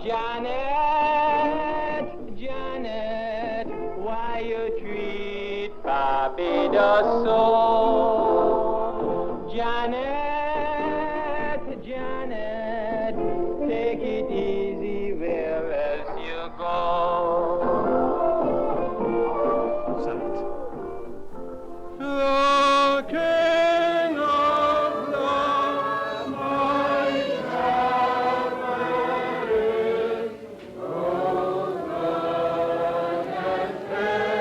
Janet, Janet, why you treat Barbados so? Janet, Janet, take it easy where else you go. The King of Love, my shepherd is, goes on and fails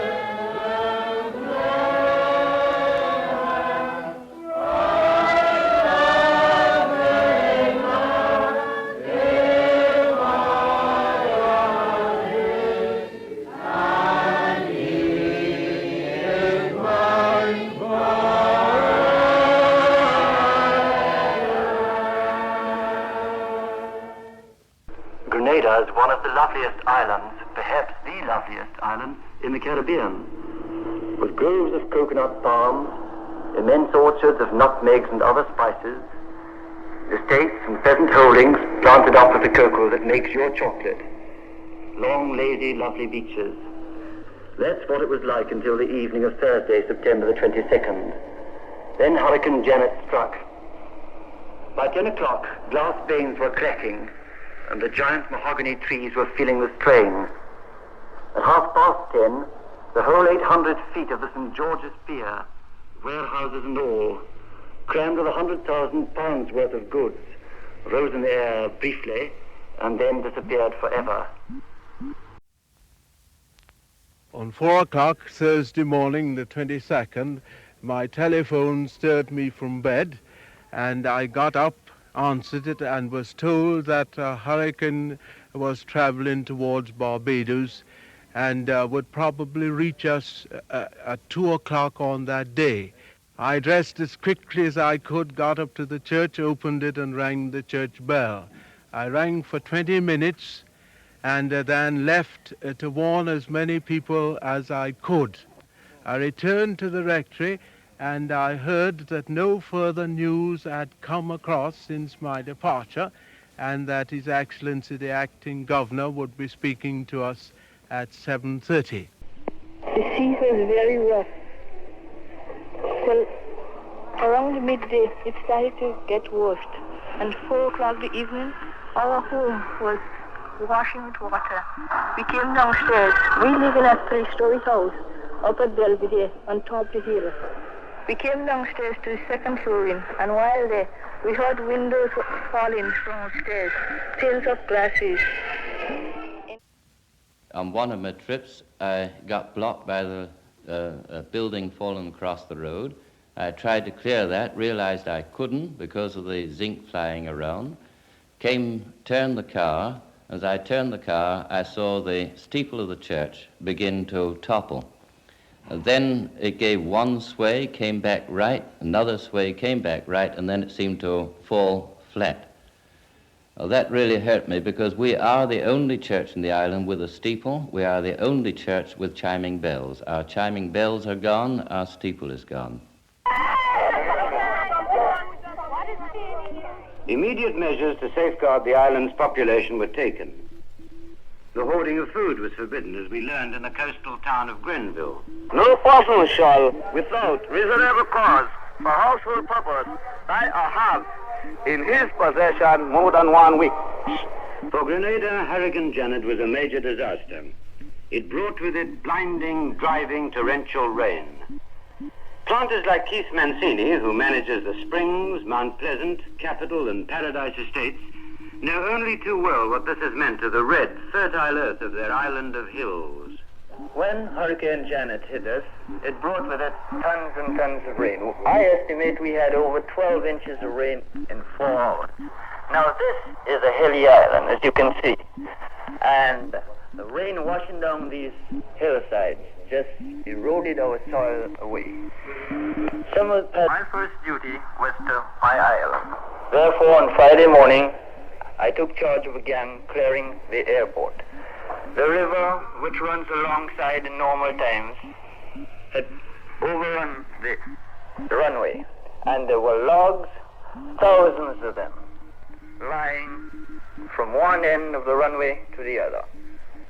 Grenada is one of the loveliest islands, perhaps the loveliest island in the Caribbean, with groves of coconut palms, immense orchards of nutmegs and other spices, estates and pheasant holdings planted up with the cocoa that makes your chocolate, long, lazy, lovely beaches. That's what it was like until the evening of Thursday, September the 22nd. Then Hurricane Janet struck. By 10 o'clock, glass panes were cracking, and the giant mahogany trees were feeling the strain. At 10:30, the whole 800 feet of the St. George's Pier, warehouses and all, crammed with 100,000 pounds worth of goods, rose in the air briefly and then disappeared forever. On 4 o'clock Thursday morning, the 22nd, my telephone stirred me from bed, and I got up, answered it, and was told that a hurricane was traveling towards Barbados and would probably reach us at 2 o'clock on that day. I dressed as quickly as I could, got up to the church, opened it, and rang the church bell. I rang for 20 minutes and then left to warn as many people as I could. I returned to the rectory, and I heard that no further news had come across since my departure, and that His Excellency the Acting Governor would be speaking to us at 7:30. The sea was very rough. Well, around midday it started to get worse, and 4 o'clock the evening, our home was washing with water. We came downstairs. We live in a 3-story house up at Belvedere on top of the hill. We came downstairs to the second flooring, and while there, we heard windows falling from upstairs, panes of glasses. On one of my trips, I got blocked by the building falling across the road. I tried to clear that, realized I couldn't because of the zinc flying around. Turned the car. As I turned the car, I saw the steeple of the church begin to topple. And then it gave one sway, came back right, another sway, came back right, and then it seemed to fall flat. Well, that really hurt me because we are the only church in the island with a steeple. We are the only church with chiming bells. Our chiming bells are gone, our steeple is gone. Immediate measures to safeguard the island's population were taken. The hoarding of food was forbidden, as we learned in the coastal town of Grenville. No person shall, without reasonable cause, for household purpose, buy or have in his possession more than 1 week. For Grenada, Hurricane Janet was a major disaster. It brought with it blinding, driving, torrential rain. Planters like Keith Mancini, who manages the Springs, Mount Pleasant, Capitol, and Paradise Estates, know only too well what this has meant to the red, fertile earth of their island of hills. When Hurricane Janet hit us, it brought with it tons and tons of rain. I estimate we had over 12 inches of rain in 4 hours. Now this is a hilly island, as you can see, and the rain washing down these hillsides just eroded our soil away. My first duty was to my island. Therefore, on Friday morning, I took charge of a gang clearing the airport. The river, which runs alongside in normal times, had overrun the runway, and there were logs, thousands of them, lying from one end of the runway to the other.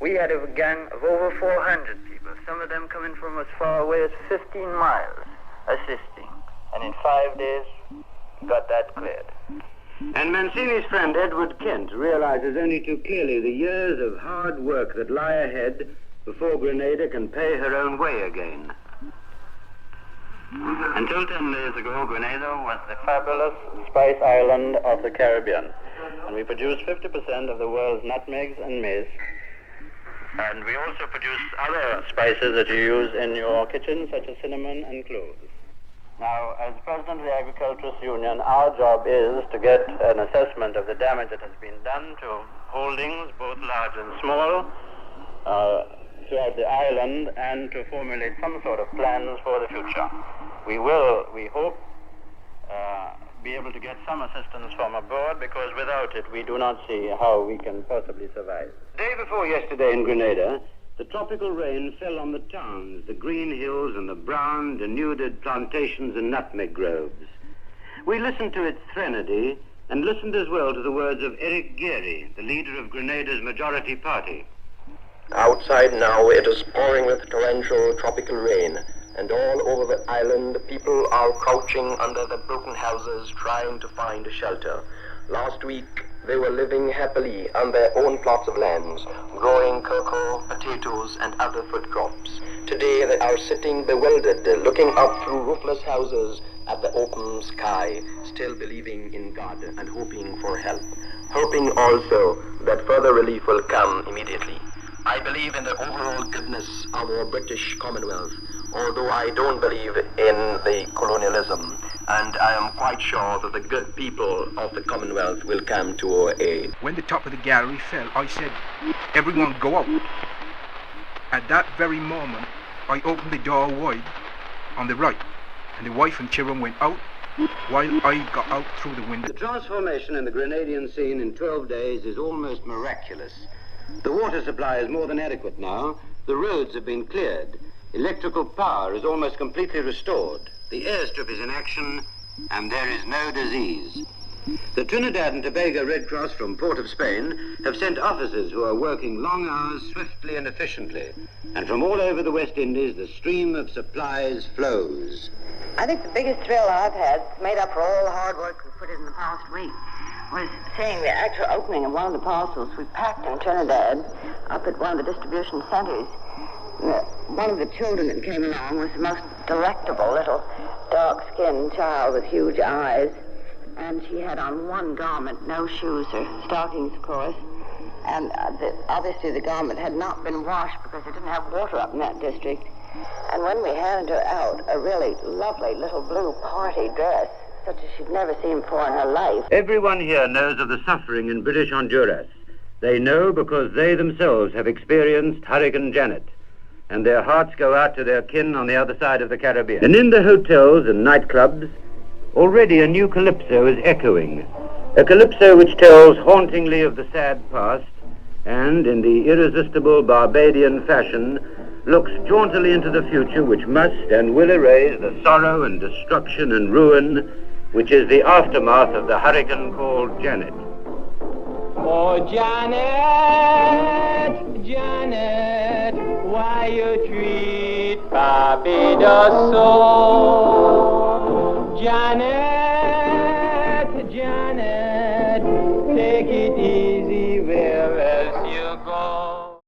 We had a gang of over 400 people, some of them coming from as far away as 15 miles, assisting. And in 5 days, got that cleared. And Mancini's friend Edward Kent realizes only too clearly the years of hard work that lie ahead before Grenada can pay her own way again. Until 10 days ago, Grenada was the fabulous spice island of the Caribbean. And we produce 50% of the world's nutmegs and mace. And we also produce other spices that you use in your kitchen, such as cinnamon and cloves. Now, as President of the Agriculturist Union, our job is to get an assessment of the damage that has been done to holdings, both large and small, throughout the island, and to formulate some sort of plans for the future. We will, we hope, be able to get some assistance from abroad, because without it, we do not see how we can possibly survive. Day before yesterday in Grenada, the tropical rain fell on the towns, the green hills and the brown, denuded plantations and nutmeg groves. We listened to its threnody and listened as well to the words of Eric Geary, the leader of Grenada's majority party. Outside now it is pouring with torrential tropical rain, and all over the island people are crouching under the broken houses trying to find a shelter. Last week they were living happily on their own plots of lands, growing cocoa, potatoes, and other food crops. Today they are sitting bewildered, looking up through roofless houses at the open sky, still believing in God and hoping for help, hoping also that further relief will come immediately. I believe in the overall goodness of our British Commonwealth, although I don't believe in the colonialism, and I am quite sure that the good people of the Commonwealth will come to our aid. When the top of the gallery fell, I said, "Everyone go out." At that very moment, I opened the door wide on the right, and the wife and children went out while I got out through the window. The transformation in the Grenadian scene in 12 days is almost miraculous. The water supply is more than adequate now. The roads have been cleared. Electrical power is almost completely restored. The airstrip is in action, and there is no disease. The Trinidad and Tobago Red Cross from Port of Spain have sent officers who are working long hours swiftly and efficiently. And from all over the West Indies, the stream of supplies flows. I think the biggest thrill I've had, made up for all the hard work we put in the past week, was seeing the actual opening of one of the parcels we packed in Trinidad up at one of the distribution centers. One of the children that came along was the most delectable little dark-skinned child with huge eyes, and she had on one garment, no shoes or stockings, of course, and obviously the garment had not been washed because they didn't have water up in that district. And when we handed her out, a really lovely little blue party dress, such as she'd never seen before in her life. Everyone here knows of the suffering in British Honduras. They know because they themselves have experienced Hurricane Janet, and their hearts go out to their kin on the other side of the Caribbean. And in the hotels and nightclubs, already a new calypso is echoing, a calypso which tells hauntingly of the sad past, and in the irresistible Barbadian fashion, looks jauntily into the future, which must and will erase the sorrow and destruction and ruin which is the aftermath of the hurricane called Janet. Oh, Janet, Janet, why you treat Barbados so? Janet, Janet, take it easy where else you go.